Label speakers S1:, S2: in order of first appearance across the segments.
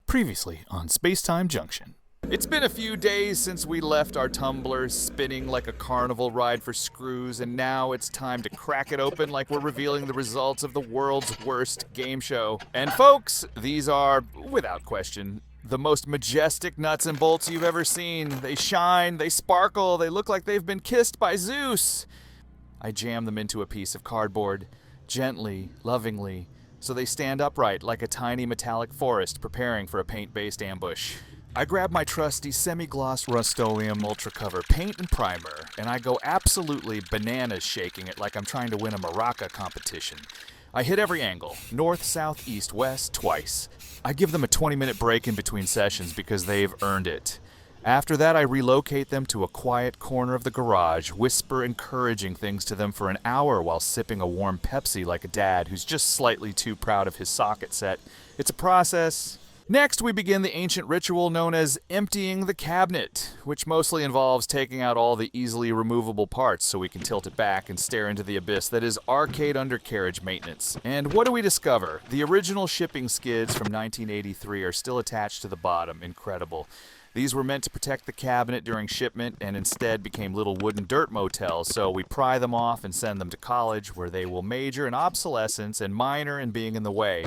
S1: Previously on Spacetime Junction. It's been a few days since we left our tumblers spinning like a carnival ride for screws, and now it's time to crack it open like we're revealing the results of the world's worst game show. And folks, these are, without question, the most majestic nuts and bolts you've ever seen. They shine, they sparkle, they look like they've been kissed by Zeus. I jam them into a piece of cardboard, gently, lovingly, so they stand upright like a tiny metallic forest preparing for a paint-based ambush. I grab my trusty semi-gloss Rust-Oleum Ultra Cover paint and primer, and I go absolutely bananas shaking it like I'm trying to win a Moroccan competition. I hit every angle, north, south, east, west, twice. I give them a 20-minute break in between sessions because they've earned it. After that, I relocate them to a quiet corner of the garage, whisper encouraging things to them for an hour while sipping a warm Pepsi like a dad who's just slightly too proud of his socket set. It's a process. Next, we begin the ancient ritual known as emptying the cabinet, which mostly involves taking out all the easily removable parts so we can tilt it back and stare into the abyss that is arcade undercarriage maintenance. And what do we discover? The original shipping skids from 1983 are still attached to the bottom. Incredible. These were meant to protect the cabinet during shipment and instead became little wooden dirt motels, so we pry them off and send them to college where they will major in obsolescence and minor in being in the way.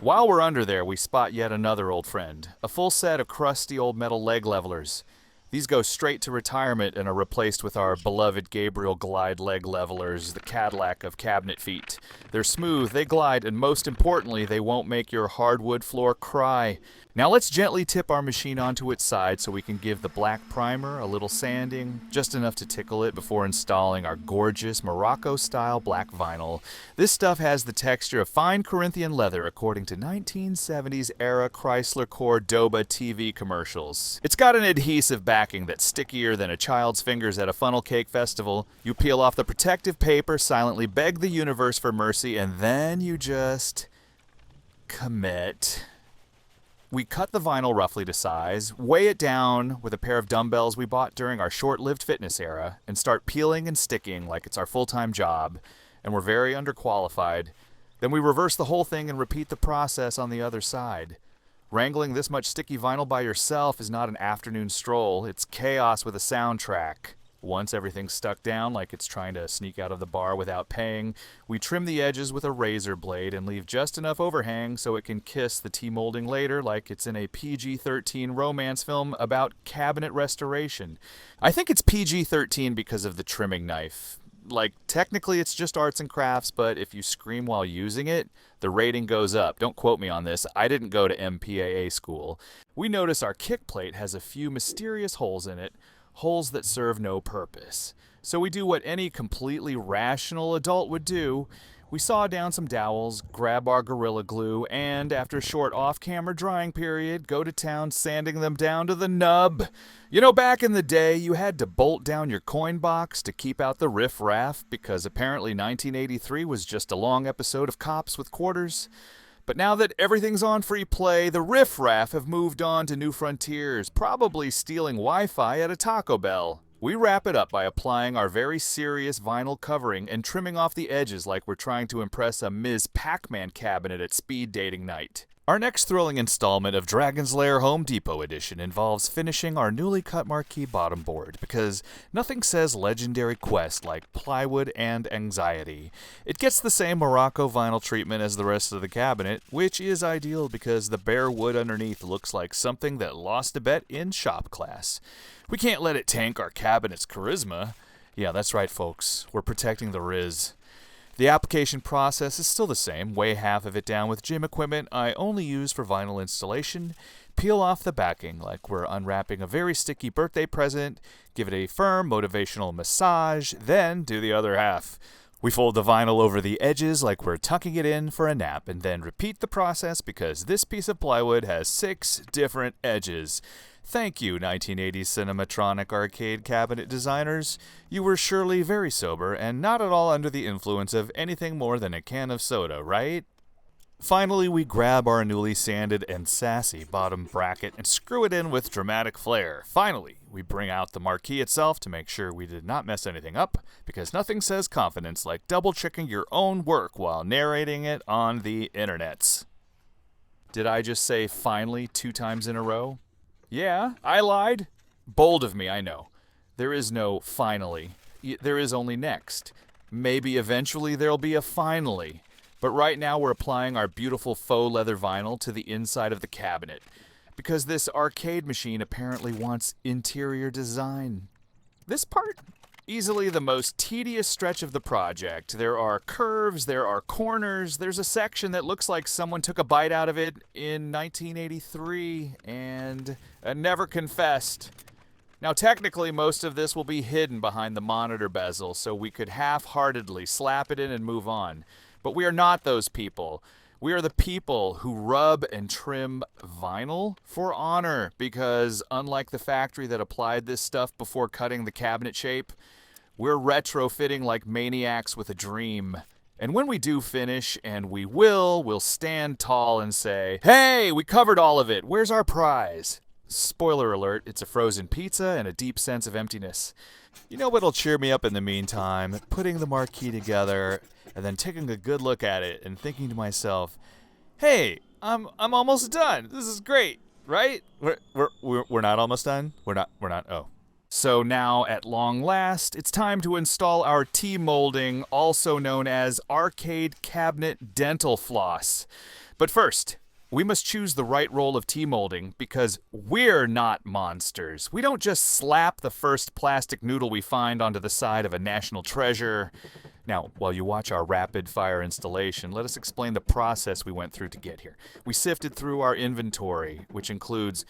S1: While we're under there, we spot yet another old friend, a full set of crusty old metal leg levelers. These go straight to retirement and are replaced with our beloved Gabriel Glide leg levelers, the Cadillac of cabinet feet. They're smooth, they glide, and most importantly, they won't make your hardwood floor cry. Now let's gently tip our machine onto its side so we can give the black primer a little sanding, just enough to tickle it before installing our gorgeous Morocco-style black vinyl. This stuff has the texture of fine Corinthian leather according to 1970s era Chrysler Cordoba TV commercials. It's got an adhesive backing that's stickier than a child's fingers at a funnel cake festival. You peel off the protective paper, silently beg the universe for mercy, and then you just commit. We cut the vinyl roughly to size, weigh it down with a pair of dumbbells we bought during our short-lived fitness era, and start peeling and sticking like it's our full-time job, and we're very underqualified. Then we reverse the whole thing and repeat the process on the other side. Wrangling this much sticky vinyl by yourself is not an afternoon stroll, it's chaos with a soundtrack. Once everything's stuck down like it's trying to sneak out of the bar without paying, we trim the edges with a razor blade and leave just enough overhang so it can kiss the T-molding later like it's in a PG-13 romance film about cabinet restoration. I think it's PG-13 because of the trimming knife. Like, technically it's just arts and crafts, but if you scream while using it, the rating goes up. Don't quote me on this. I didn't go to MPAA school. We notice our kick plate has a few mysterious holes in it, holes that serve no purpose. So we do what any completely rational adult would do. We saw down some dowels, grab our Gorilla Glue, and after a short off-camera drying period, go to town sanding them down to the nub. You know, back in the day, you had to bolt down your coin box to keep out the riff-raff because apparently 1983 was just a long episode of Cops with Quarters. But now that everything's on free play, the riff-raff have moved on to new frontiers, probably stealing Wi-Fi at a Taco Bell. We wrap it up by applying our very serious vinyl covering and trimming off the edges like we're trying to impress a Ms. Pac-Man cabinet at speed dating night. Our next thrilling installment of Dragon's Lair Home Depot Edition involves finishing our newly cut marquee bottom board because nothing says legendary quest like plywood and anxiety. It gets the same Morocco vinyl treatment as the rest of the cabinet, which is ideal because the bare wood underneath looks like something that lost a bet in shop class. We can't let it tank our cabinet's charisma. Yeah, that's right, folks. We're protecting the Riz. The application process is still the same. Weigh half of it down with gym equipment I only use for vinyl installation, peel off the backing like we're unwrapping a very sticky birthday present, give it a firm motivational massage, then do the other half. We fold the vinyl over the edges like we're tucking it in for a nap, and then repeat the process because this piece of plywood has 6 different edges. Thank you, 1980s Cinematronic arcade cabinet designers. You were surely very sober and not at all under the influence of anything more than a can of soda, right? Finally, we grab our newly sanded and sassy bottom bracket and screw it in with dramatic flair. Finally, we bring out the marquee itself to make sure we did not mess anything up, because nothing says confidence like double-checking your own work while narrating it on the internets. Did I just say finally 2 times in a row? Yeah, I lied. Bold of me, I know. There is no finally. There is only next. Maybe eventually there'll be a finally. But right now we're applying our beautiful faux leather vinyl to the inside of the cabinet. Because this arcade machine apparently wants interior design. This part? Easily the most tedious stretch of the project. There are curves, there are corners, there's a section that looks like someone took a bite out of it in 1983 and never confessed. Now technically most of this will be hidden behind the monitor bezel, so we could half-heartedly slap it in and move on. But we are not those people. We are the people who rub and trim vinyl for honor, because unlike the factory that applied this stuff before cutting the cabinet shape, we're retrofitting like maniacs with a dream. And when we do finish, and we will, we'll stand tall and say, "Hey, we covered all of it. Where's our prize?" Spoiler alert, it's a frozen pizza and a deep sense of emptiness. You know what'll cheer me up in the meantime? Putting the marquee together and then taking a good look at it and thinking to myself, "Hey, I'm almost done. This is great, right?" We're not almost done. We're not. Oh. So now, at long last, it's time to install our T-molding, also known as arcade cabinet dental floss. But first, we must choose the right roll of T-molding because we're not monsters. We don't just slap the first plastic noodle we find onto the side of a national treasure. Now, while you watch our rapid-fire installation, let us explain the process we went through to get here. We sifted through our inventory, which includes,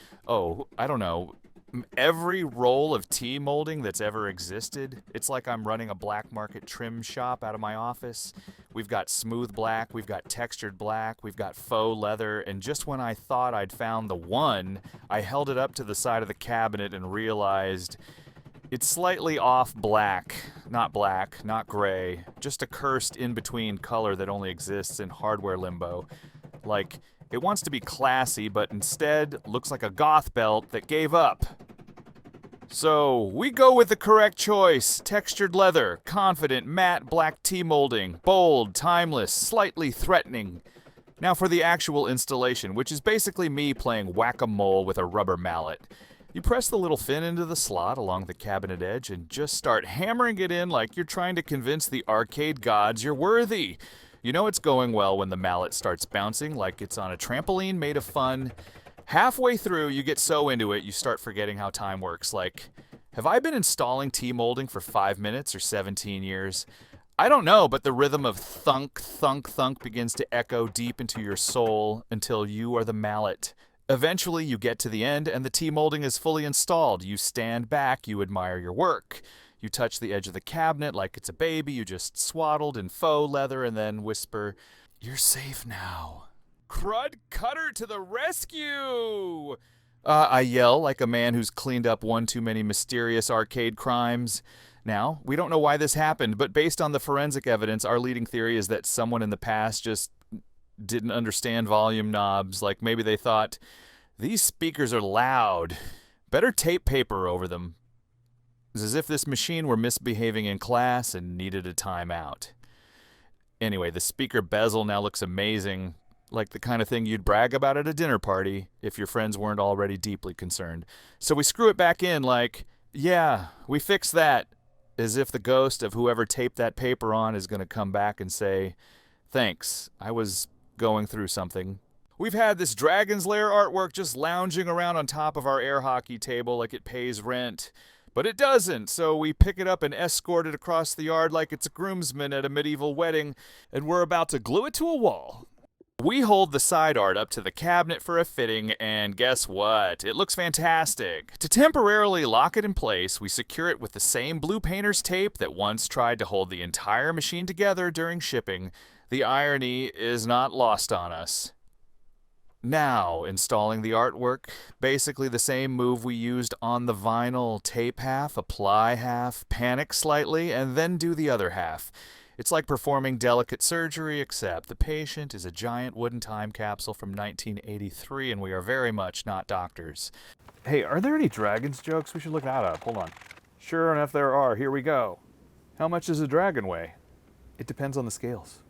S1: every roll of T-molding that's ever existed. It's like I'm running a black market trim shop out of my office. We've got smooth black, we've got textured black, we've got faux leather, and just when I thought I'd found the one, I held it up to the side of the cabinet and realized it's slightly off black, not gray, just a cursed in-between color that only exists in hardware limbo. Like, it wants to be classy, but instead looks like a goth belt that gave up. So, we go with the correct choice. Textured leather, confident, matte black T-molding, bold, timeless, slightly threatening. Now for the actual installation, which is basically me playing whack-a-mole with a rubber mallet. You press the little fin into the slot along the cabinet edge and just start hammering it in like you're trying to convince the arcade gods you're worthy. You know it's going well when the mallet starts bouncing like it's on a trampoline made of fun. Halfway through, you get so into it, you start forgetting how time works. Like, have I been installing T-molding for 5 minutes or 17 years? I don't know, but the rhythm of thunk, thunk, thunk begins to echo deep into your soul until you are the mallet. Eventually, you get to the end and the T-molding is fully installed. You stand back, you admire your work. You touch the edge of the cabinet like it's a baby you just swaddled in faux leather and then whisper, "You're safe now." Krud Cutter to the rescue! I yell like a man who's cleaned up one too many mysterious arcade crimes. Now, we don't know why this happened, but based on the forensic evidence, our leading theory is that someone in the past just didn't understand volume knobs. Like maybe they thought, these speakers are loud. Better tape paper over them. It's as if this machine were misbehaving in class and needed a timeout. Anyway, the speaker bezel now looks amazing, like the kind of thing you'd brag about at a dinner party if your friends weren't already deeply concerned. So we screw it back in like, yeah, we fixed that, as if the ghost of whoever taped that paper on is going to come back and say, "Thanks, I was going through something." We've had this Dragon's Lair artwork just lounging around on top of our air hockey table like it pays rent. But it doesn't, so we pick it up and escort it across the yard like it's a groomsman at a medieval wedding, and we're about to glue it to a wall. We hold the side art up to the cabinet for a fitting, and guess what? It looks fantastic. To temporarily lock it in place, we secure it with the same blue painter's tape that once tried to hold the entire machine together during shipping. The irony is not lost on us. Now, installing the artwork, basically the same move we used on the vinyl. Tape half, apply half, panic slightly, and then do the other half. It's like performing delicate surgery, except the patient is a giant wooden time capsule from 1983, and we are very much not doctors. Hey, are there any dragons jokes? We should look that up. Hold on. Sure enough, there are. Here we go. How much does a dragon weigh? It depends on the scales.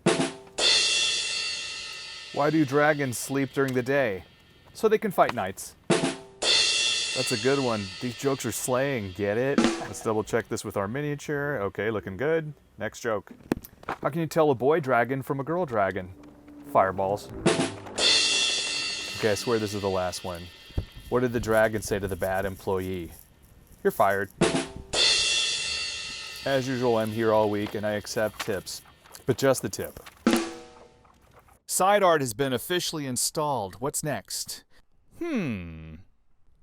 S1: Why do dragons sleep during the day? So they can fight knights. That's a good one. These jokes are slaying, get it? Let's double check this with our miniature. Okay, looking good. Next joke. How can you tell a boy dragon from a girl dragon? Fireballs. Okay, I swear this is the last one. What did the dragon say to the bad employee? You're fired. As usual, I'm here all week and I accept tips, but just the tip. Side art has been officially installed. What's next?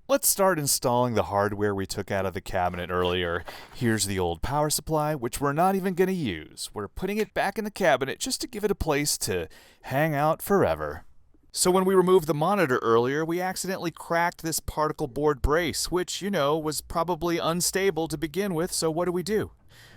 S1: Let's start installing the hardware we took out of the cabinet earlier. Here's the old power supply, which we're not even going to use. We're putting it back in the cabinet just to give it a place to hang out forever. So when we removed the monitor earlier, we accidentally cracked this particle board brace, which, was probably unstable to begin with, so what do?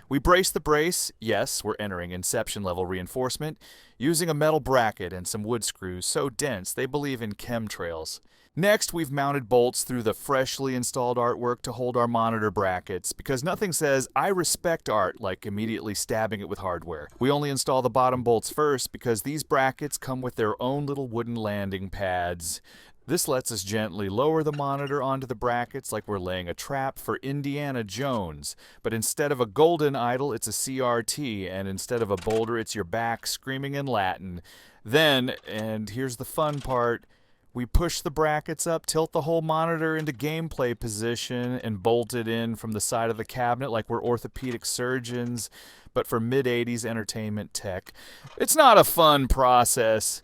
S1: We brace the brace, yes, we're entering Inception level reinforcement, using a metal bracket and some wood screws so dense they believe in chemtrails. Next, we've mounted bolts through the freshly installed artwork to hold our monitor brackets, because nothing says, I respect art, like immediately stabbing it with hardware. We only install the bottom bolts first because these brackets come with their own little wooden landing pads. This lets us gently lower the monitor onto the brackets like we're laying a trap for Indiana Jones. But instead of a golden idol, it's a CRT, and instead of a boulder, it's your back screaming in Latin. Then, and here's the fun part, we push the brackets up, tilt the whole monitor into gameplay position, and bolt it in from the side of the cabinet like we're orthopedic surgeons, but for mid-80s entertainment tech. It's not a fun process.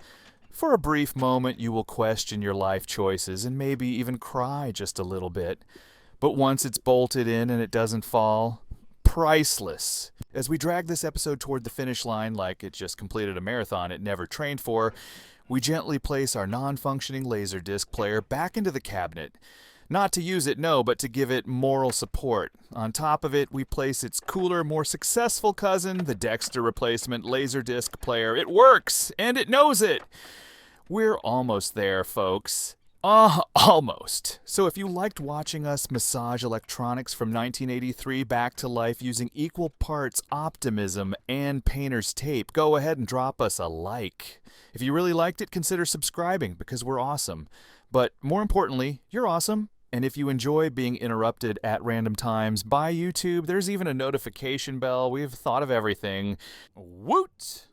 S1: For a brief moment, you will question your life choices and maybe even cry just a little bit. But once it's bolted in and it doesn't fall, priceless. As we drag this episode toward the finish line like it just completed a marathon it never trained for, we gently place our non-functioning Laserdisc player back into the cabinet. Not to use it, no, but to give it moral support. On top of it, we place its cooler, more successful cousin, the Dexter replacement Laserdisc player. It works, and it knows it. We're almost there, folks. Almost. So if you liked watching us massage electronics from 1983 back to life using equal parts optimism and painter's tape, go ahead and drop us a like. If you really liked it, consider subscribing because we're awesome. But more importantly, you're awesome. And if you enjoy being interrupted at random times by YouTube, there's even a notification bell. We've thought of everything. Woot!